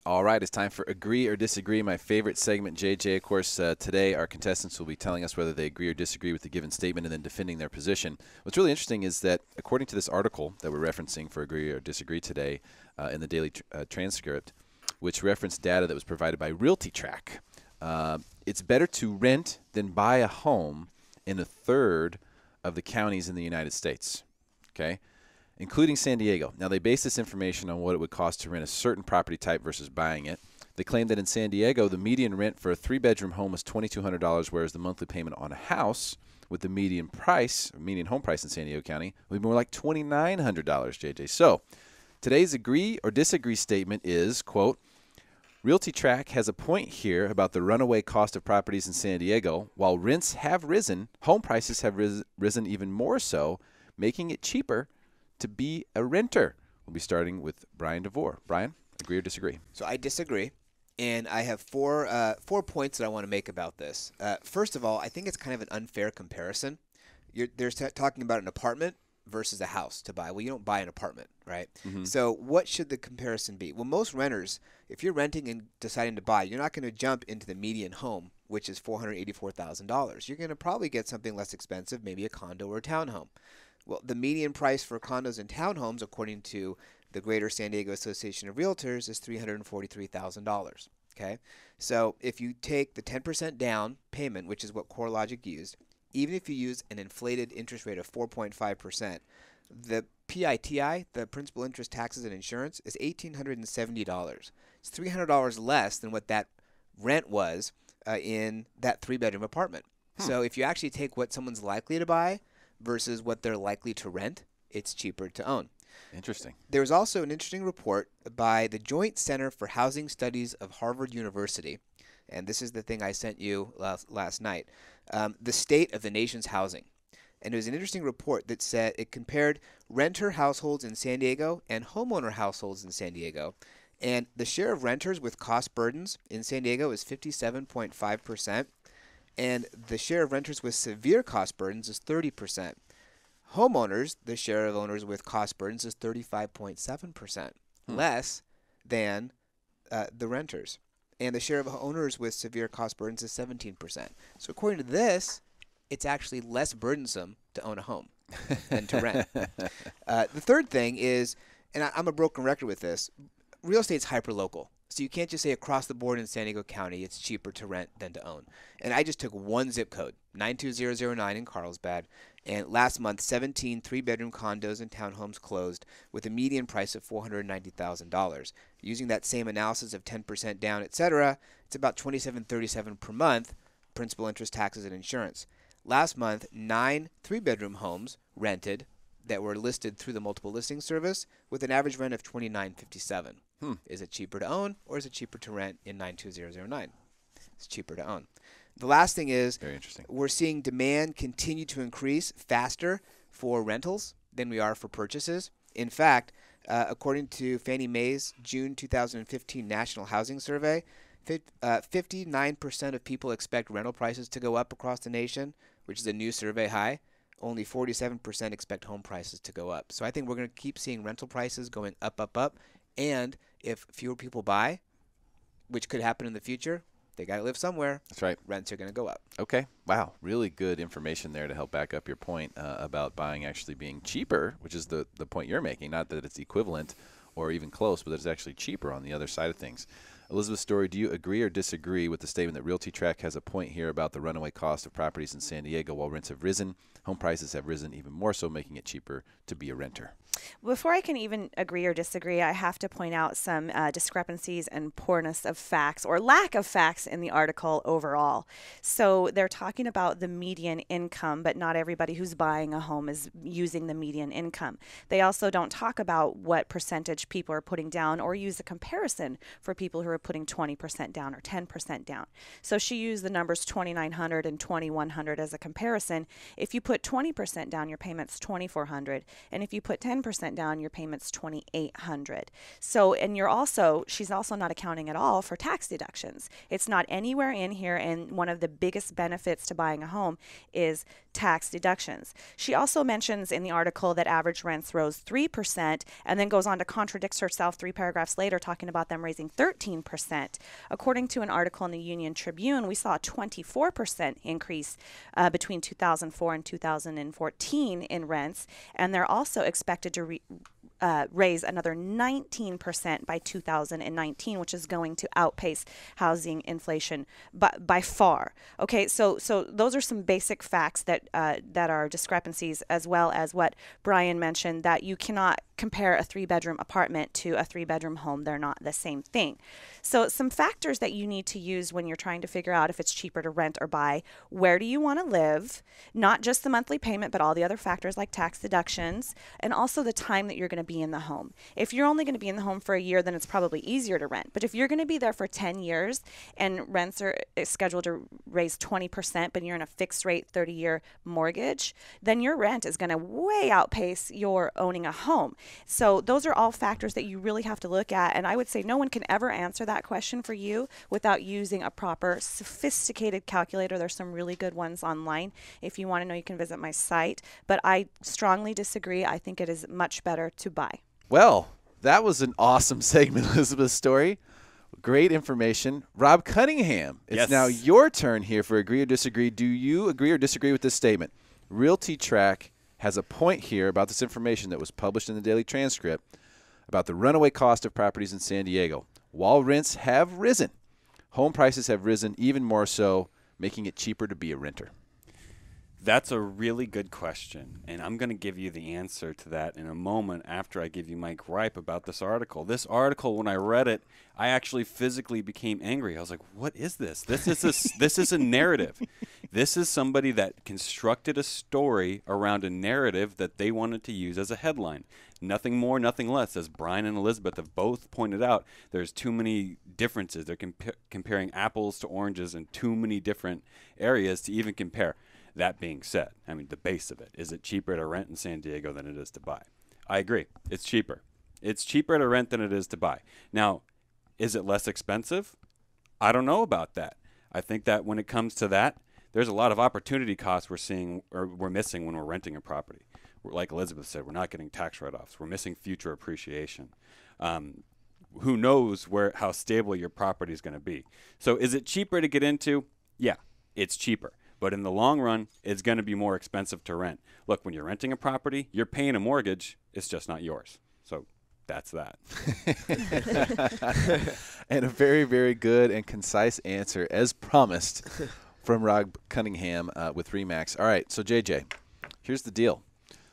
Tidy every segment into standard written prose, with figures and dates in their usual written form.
All right, it's time for Agree or Disagree, my favorite segment, JJ. Of course, today our contestants will be telling us whether they agree or disagree with the given statement and then defending their position. What's really interesting is that according to this article that we're referencing for Agree or Disagree today in the Daily Transcript, which referenced data that was provided by RealtyTrack, it's better to rent than buy a home in a third of the counties in the United States, okay? Including San Diego. Now, they base this information on what it would cost to rent a certain property type versus buying it. They claim that in San Diego, the median rent for a 3-bedroom home was $2,200, whereas the monthly payment on a house with the median home price in San Diego County would be more like $2,900, JJ. So, today's agree or disagree statement is, quote, RealtyTrack has a point here about the runaway cost of properties in San Diego. While rents have risen, home prices have risen even more so, making it cheaper to be a renter. We'll be starting with Brian DeVore. Brian, agree or disagree? So I disagree, and I have four points that I want to make about this. First of all, I think it's kind of an unfair comparison. They're talking about an apartment versus a house to buy. Well, you don't buy an apartment, right? Mm-hmm. So what should the comparison be? Well, most renters, if you're renting and deciding to buy, you're not going to jump into the median home, which is $484,000. You're going to probably get something less expensive, maybe a condo or a townhome. Well, the median price for condos and townhomes, according to the Greater San Diego Association of Realtors, is $343,000. Okay? So if you take the 10% down payment, which is what CoreLogic used, even if you use an inflated interest rate of 4.5%, the PITI, the principal interest taxes and insurance, is $1,870. It's $300 less than what that rent was in that 3-bedroom apartment. So if you actually take what someone's likely to buy versus what they're likely to rent, it's cheaper to own. Interesting. There was also an interesting report by the Joint Center for Housing Studies of Harvard University, and this is the thing I sent you last night, the state of the nation's housing. And it was an interesting report that said it compared renter households in San Diego and homeowner households in San Diego. And the share of renters with cost burdens in San Diego is 57.5%. And the share of renters with severe cost burdens is 30%. Homeowners, the share of owners with cost burdens is 35.7%, less than the renters. And the share of owners with severe cost burdens is 17%. So according to this, it's actually less burdensome to own a home than to rent. The third thing is, and I'm a broken record with this, real estate's hyperlocal. So you can't just say across the board in San Diego County it's cheaper to rent than to own. And I just took one zip code, 92009 in Carlsbad, and last month 17 3-bedroom condos and townhomes closed with a median price of $490,000. Using that same analysis of 10% down, etc., it's about $2,737 per month, principal, interest, taxes, and insurance. Last month, 9 3-bedroom homes rented that were listed through the multiple listing service with an average rent of $2,957. Is it cheaper to own or is it cheaper to rent in 92009? It's cheaper to own. The last thing is, very interesting, we're seeing demand continue to increase faster for rentals than we are for purchases. In fact, according to Fannie Mae's June 2015 National Housing Survey, 59% of people expect rental prices to go up across the nation, which is a new survey high. Only 47% expect home prices to go up. So I think we're going to keep seeing rental prices going up, up, up. And if fewer people buy, which could happen in the future, they got to live somewhere. That's right. Rents are going to go up. Okay. Wow. Really good information there to help back up your point about buying actually being cheaper, which is the point you're making. Not that it's equivalent or even close, but that it's actually cheaper on the other side of things. Elizabeth Story, do you agree or disagree with the statement that RealtyTrack has a point here about the runaway cost of properties in San Diego? While rents have risen, home prices have risen even more so, making it cheaper to be a renter. Before I can even agree or disagree, I have to point out some discrepancies and poorness of facts or lack of facts in the article overall. So they're talking about the median income, but not everybody who's buying a home is using the median income. They also don't talk about what percentage people are putting down or use a comparison for people who are putting 20% down or 10% down. So she used the numbers 2,900 and 2,100 as a comparison. If you put 20% down, your payment's $2,400, and if you put 10% 10% down, your payment's $2,800. So, and she's also not accounting at all for tax deductions. It's not anywhere in here, and one of the biggest benefits to buying a home is tax deductions. She also mentions in the article that average rents rose 3%, and then goes on to contradicts herself 3 paragraphs later, talking about them raising 13%. According to an article in the Union Tribune, we saw a 24% increase between 2004 and 2014 in rents, and they're also expected to raise another 19% by 2019, which is going to outpace housing inflation by far. Okay, so those are some basic facts that are discrepancies, as well as what Brian mentioned, that you cannot compare a 3-bedroom apartment to a 3-bedroom home. They're not the same thing. So some factors that you need to use when you're trying to figure out if it's cheaper to rent or buy: where do you want to live? Not just the monthly payment, but all the other factors like tax deductions, and also the time that you're going to be in the home. If you're only going to be in the home for a year, then it's probably easier to rent. But if you're going to be there for 10 years and rents are scheduled to raise 20%, but you're in a fixed rate 30-year mortgage, then your rent is going to way outpace your owning a home. So those are all factors that you really have to look at. And I would say no one can ever answer that question for you without using a proper, sophisticated calculator. There's some really good ones online. If you want to know, you can visit my site. But I strongly disagree. I think it is much better to buy. Well, that was an awesome segment, Elizabeth's story. Great information. Rob Cunningham, it's now your turn here for Agree or Disagree. Do you agree or disagree with this statement? RealtyTrack has a point here about this information that was published in the Daily Transcript about the runaway cost of properties in San Diego. While rents have risen, home prices have risen even more so, making it cheaper to be a renter. That's a really good question, and I'm going to give you the answer to that in a moment after I give you my gripe about this article. This article, when I read it, I actually physically became angry. I was like, what is this? This is a narrative. This is somebody that constructed a story around a narrative that they wanted to use as a headline. Nothing more, nothing less. As Brian and Elizabeth have both pointed out, there's too many differences. They're comparing apples to oranges in too many different areas to even compare. That being said, I mean, the base of it, is it cheaper to rent in San Diego than it is to buy? I agree. It's cheaper. It's cheaper to rent than it is to buy. Now, is it less expensive? I don't know about that. I think that when it comes to that, there's a lot of opportunity costs we're missing when we're renting a property. Like Elizabeth said, we're not getting tax write-offs. We're missing future appreciation. Who knows how stable your property is going to be? So is it cheaper to get into? Yeah, it's cheaper. But in the long run, it's going to be more expensive to rent. Look, when you're renting a property, you're paying a mortgage. It's just not yours. So that's that. And a very, very good and concise answer, as promised, from Rob Cunningham with RE/MAX. All right, so JJ, here's the deal.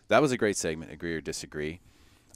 That was a great segment, Agree or Disagree.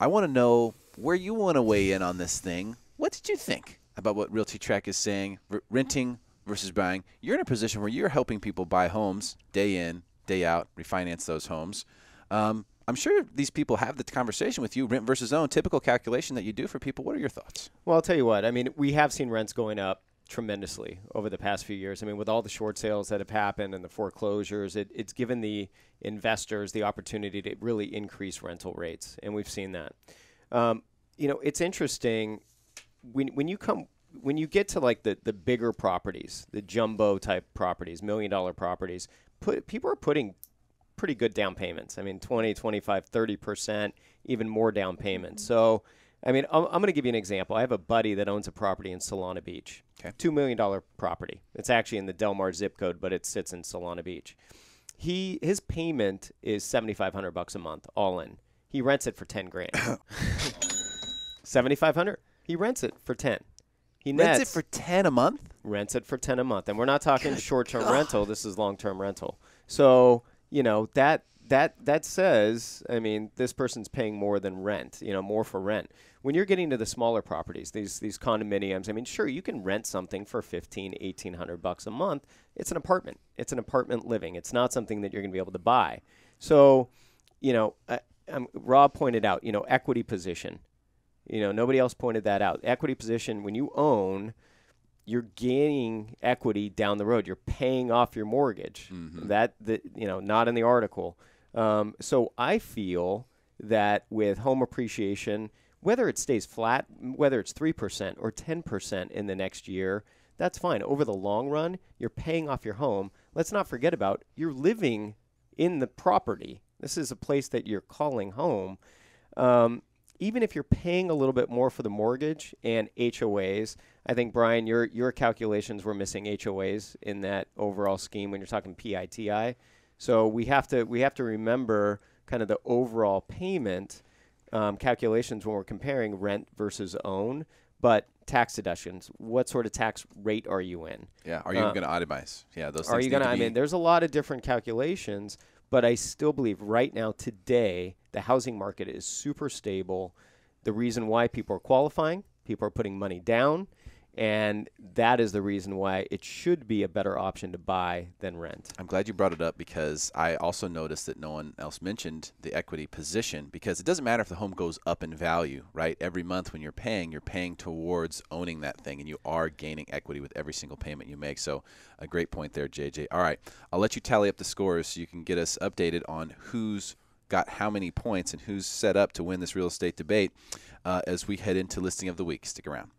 I want to know where you want to weigh in on this thing. What did you think about what RealtyTrack is saying, renting versus buying? You're in a position where you're helping people buy homes day in, day out, refinance those homes. I'm sure these people have the conversation with you, rent versus own, typical calculation that you do for people. What are your thoughts? Well, I'll tell you what. I mean, we have seen rents going up tremendously over the past few years. I mean, with all the short sales that have happened and the foreclosures, it's given the investors the opportunity to really increase rental rates, and we've seen that. It's interesting when you get to like the bigger properties, the jumbo type properties, $1 million properties, people are putting pretty good down payments. I mean, 20, 25, 30%, even more down payments. So, I mean, I'm going to give you an example. I have a buddy that owns a property in Solana Beach, $2 million property. It's actually in the Del Mar zip code, but it sits in Solana Beach. His payment is $7,500 a month, all in. He rents it for $10,000. $7,500. He rents it for $10,000. He rents it for $10,000 a month? Rents it for $10,000 a month. And we're not talking short-term rental. This is long-term rental. So, that says, I mean, this person's paying more than rent, more for rent. When you're getting to the smaller properties, these condominiums, I mean, sure, you can rent something for $1,500, $1,800 a month. It's an apartment. It's an apartment living. It's not something that you're going to be able to buy. So, Rob pointed out, equity position. Nobody else pointed that out. Equity position, when you own, you're gaining equity down the road. You're paying off your mortgage. Mm-hmm. Not in the article. So I feel that with home appreciation, whether it stays flat, whether it's 3% or 10% in the next year, that's fine. Over the long run, you're paying off your home. Let's not forget about you're living in the property. This is a place that you're calling home. Even if you're paying a little bit more for the mortgage and HOAs, I think, Brian, your calculations were missing HOAs in that overall scheme when you're talking PITI. So we have to remember kind of the overall payment calculations when we're comparing rent versus own. But tax deductions, what sort of tax rate are you in? Yeah, are you going to itemize? Yeah, those things Are you going to I mean, there's a lot of different calculations, but I still believe right now, today, the housing market is super stable. The reason why people are qualifying, people are putting money down, and that is the reason why it should be a better option to buy than rent. I'm glad you brought it up because I also noticed that no one else mentioned the equity position, because it doesn't matter if the home goes up in value, right? Every month when you're paying towards owning that thing, and you are gaining equity with every single payment you make. So a great point there, JJ. All right, I'll let you tally up the scores so you can get us updated on who's got how many points and who's set up to win this real estate debate as we head into listing of the week. Stick around.